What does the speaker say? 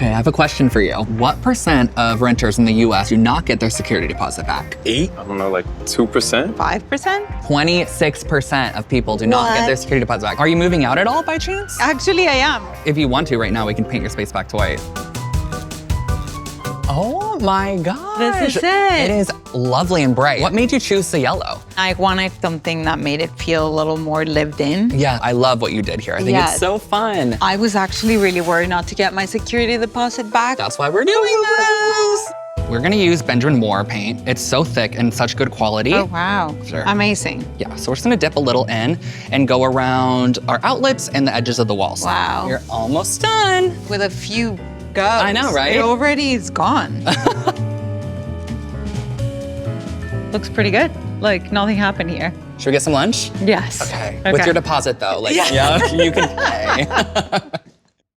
Okay, I have a question for you. What percent of renters in the US do not get their security deposit back? 8? I don't know, like 2%? 5%? 26% of people do not get their security deposit back. Are you moving out at all by chance? Actually, I am. If you want to right now, we can paint your space back to white. Oh my gosh. This is it. It is lovely and bright. What made you choose the yellow? I wanted something that made it feel a little more lived in. Yeah, I love what you did here. I think it's so fun. I was actually really worried not to get my security deposit back. That's why we're doing this. We're gonna use Benjamin Moore paint. It's so thick and such good quality. Oh, wow. Sure. Amazing. Yeah, so we're just gonna dip a little in and go around our outlets and the edges of the walls. Wow. You're almost done. With a few goes. I know, right? It already is gone. Looks pretty good. Like, nothing happened here. Should we get some lunch? Yes. Okay. With your deposit though, like, yeah, you can pay.